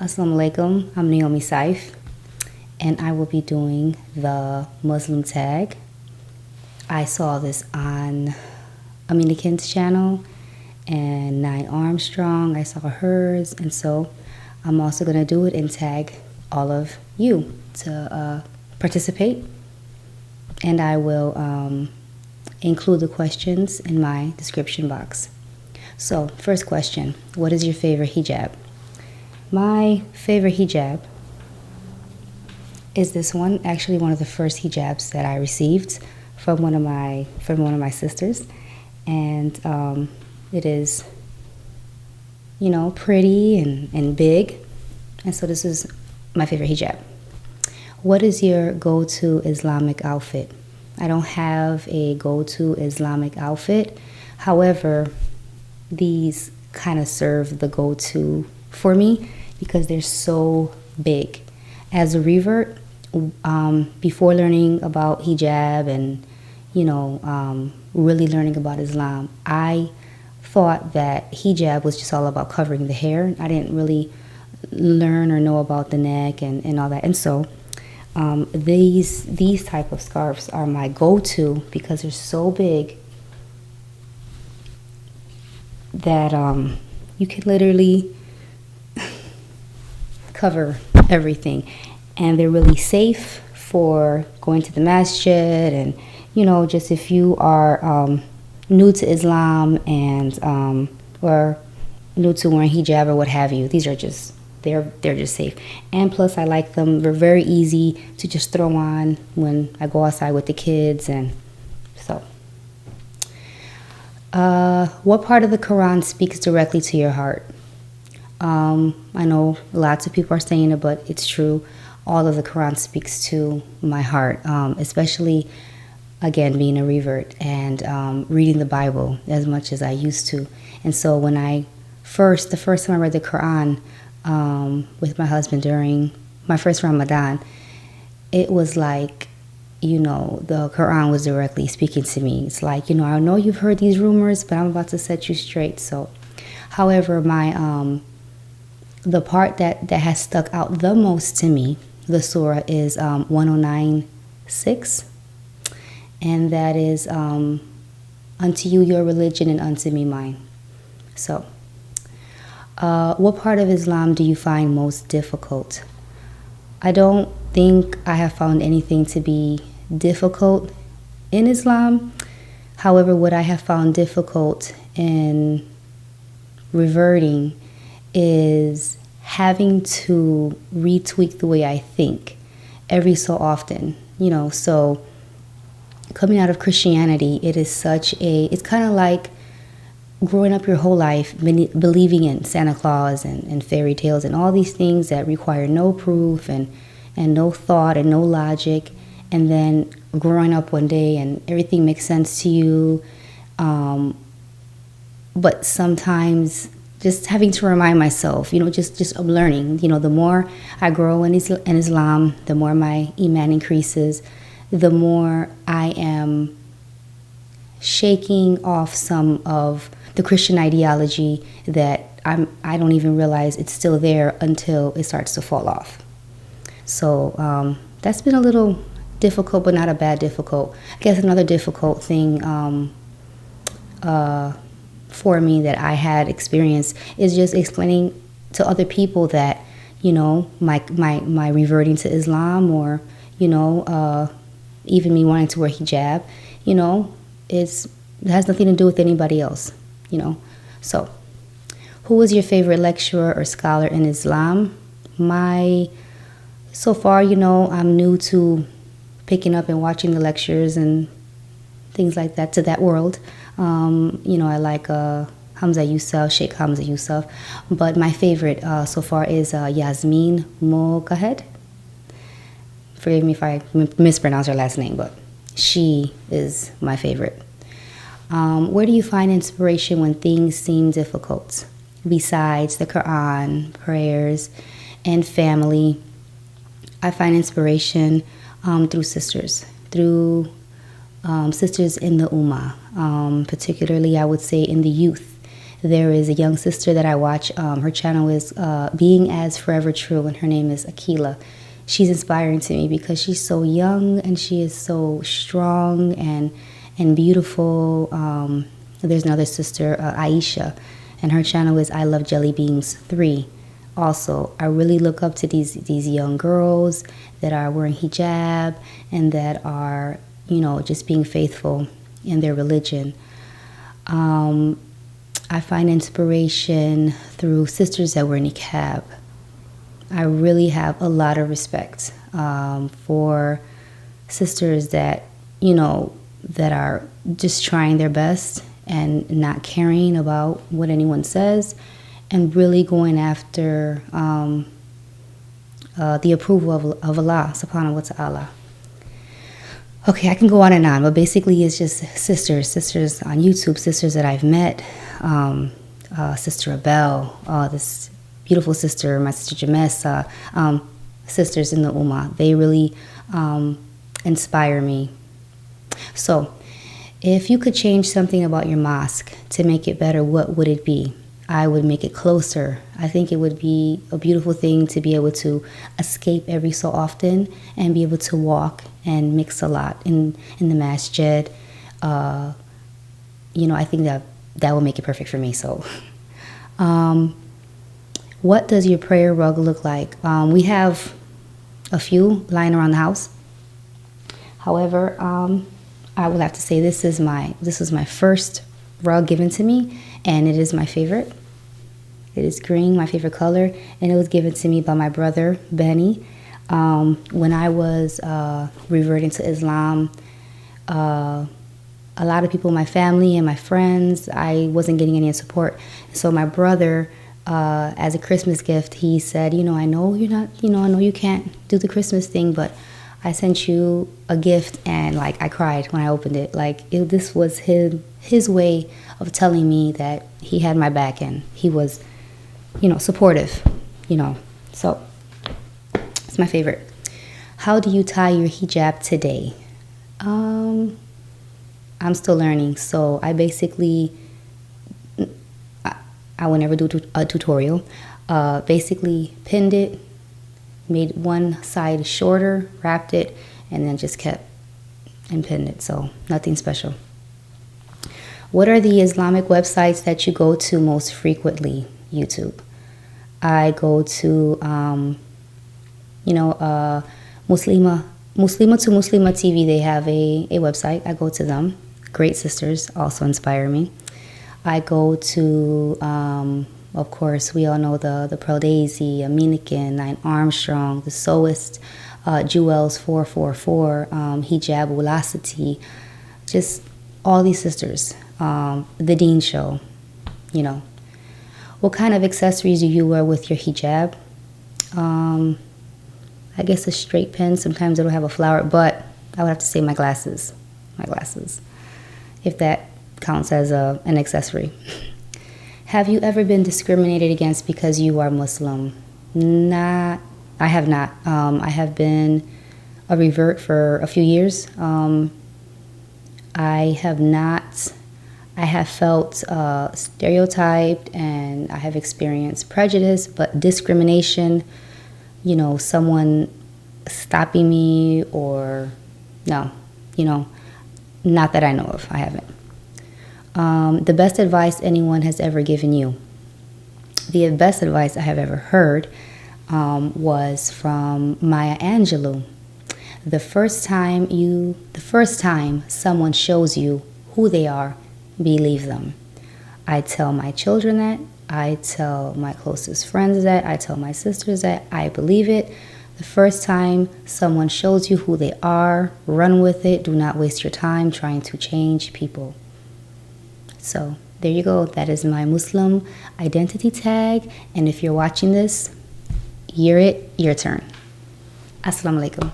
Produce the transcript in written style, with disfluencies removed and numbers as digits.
Assalamu alaikum, I'm Naomi Saif, and I will be doing the Muslim tag. I saw this on Aminikin's channel and Nine Armstrong. I saw hers, and so I'm also going to do it and tag all of you to participate. And I will include the questions in my description box. So, first question, what is your favorite hijab? My favorite hijab is this one, actually one of the first hijabs that I received from one of my sisters, and it is, you know, pretty and big, and so this is my favorite hijab. What is your go-to Islamic outfit? I don't have a go-to Islamic outfit. However, these kind of serve the go-to for me because they're so big. As a revert, before learning about hijab and, you know, really learning about Islam, I thought that hijab was just all about covering the hair. I didn't really learn or know about the neck and all that. And so these type of scarves are my go-to because they're so big that you can literally cover everything, and they're really safe for going to the masjid, and you know, just if you are new to Islam and or new to wearing hijab or what have you, these are just they're just safe. And plus I like them. They're very easy to just throw on when I go outside with the kids. And so what part of the Quran speaks directly to your heart? I know lots of people are saying it, but it's true. All of the Quran speaks to my heart, especially, again, being a revert and reading the Bible as much as I used to. And so when the first time I read the Quran with my husband during my first Ramadan, it was like, you know, the Quran was directly speaking to me. It's like, you know, I know you've heard these rumors, but I'm about to set you straight. So, however, the part that has stuck out the most to me, the surah, is 109:6, and that is unto you your religion and unto me mine. So what part of Islam do you find most difficult? I don't think I have found anything to be difficult in Islam. However, what I have found difficult in reverting is having to retweak the way I think every so often, you know. So coming out of Christianity, it's kind of like growing up your whole life believing in Santa Claus and fairy tales and all these things that require no proof and no thought and no logic, and then growing up one day and everything makes sense to you, but sometimes just having to remind myself, you know, just learning. You know, the more I grow in Islam, the more my iman increases, the more I am shaking off some of the Christian ideology that I don't even realize it's still there until it starts to fall off. So that's been a little difficult, but not a bad difficult. I guess another difficult thing for me that I had experienced is just explaining to other people that, you know, my reverting to Islam, or, you know, even me wanting to wear hijab, you know, it has nothing to do with anybody else, you know. So who was your favorite lecturer or scholar in Islam? So far, you know, I'm new to picking up and watching the lectures and things like that, to that world. You know, I like Hamza Yusuf, Sheikh Hamza Yusuf, but my favorite so far is Yasmin Mogahed. Forgive me if I mispronounce her last name, but she is my favorite. Where do you find inspiration when things seem difficult? Besides the Quran, prayers, and family, I find inspiration through sisters in the Ummah, particularly I would say in the youth. There is a young sister that I watch. Her channel is Being As Forever True, and her name is Akila. She's inspiring to me because she's so young and she is so strong and beautiful. There's another sister, Aisha, and her channel is I Love Jelly Beans 3. Also, I really look up to these young girls that are wearing hijab and that are, just being faithful in their religion. I find inspiration through sisters that wear niqab. I really have a lot of respect for sisters that, that are just trying their best and not caring about what anyone says and really going after the approval of Allah subhanahu wa ta'ala. Okay, I can go on and on, but basically it's just sisters on YouTube, sisters that I've met, Sister Abel, this beautiful sister, my sister Jamesa, sisters in the Ummah. They really inspire me. So, if you could change something about your mosque to make it better, what would it be? I would make it closer. I think it would be a beautiful thing to be able to escape every so often and be able to walk and mix a lot in the masjid. I think that will make it perfect for me. So, what does your prayer rug look like? We have a few lying around the house. However, I will have to say this is my first rug given to me, and it is my favorite. It is green, my favorite color, and it was given to me by my brother, Benny. When I was reverting to Islam, a lot of people in my family and my friends, I wasn't getting any support. So my brother, as a Christmas gift, he said, I know you're not, I know you can't do the Christmas thing, but I sent you a gift, and I cried when I opened it. This was his way of telling me that he had my back and he was, supportive, So it's my favorite. How do you tie your hijab today? I'm still learning, so I basically, I would never do a tutorial. Basically pinned it, made one side shorter, wrapped it, and then just kept and pinned it. So nothing special. What are the Islamic websites that you go to most frequently? YouTube. I go to, Muslima to Muslima TV. They have a website. I go to them. Great sisters, also inspire me. I go to, of course, we all know the Pearl Daisy, Aminican, Nine Armstrong, the Sewist, Jewels 444, Hijab Velocity, just all these sisters. The Dean Show, What kind of accessories do you wear with your hijab? I guess a straight pin. Sometimes it'll have a flower, but I would have to say my glasses. If that counts as an accessory. Have you ever been discriminated against because you are Muslim? I have not. I have been a revert for a few years. I have not. I have felt stereotyped, and I have experienced prejudice, but discrimination, someone stopping me or no, not that I know of. I haven't. The best advice anyone has ever given you. The best advice I have ever heard was from Maya Angelou. The first time someone shows you who they are, believe them. I tell my children that. I tell my closest friends that. I tell my sisters that. I believe it. The first time someone shows you who they are, run with it. Do not waste your time trying to change people. So there you go. That is my Muslim identity tag. And if you're watching this, you're it. Your turn. Assalamu alaikum.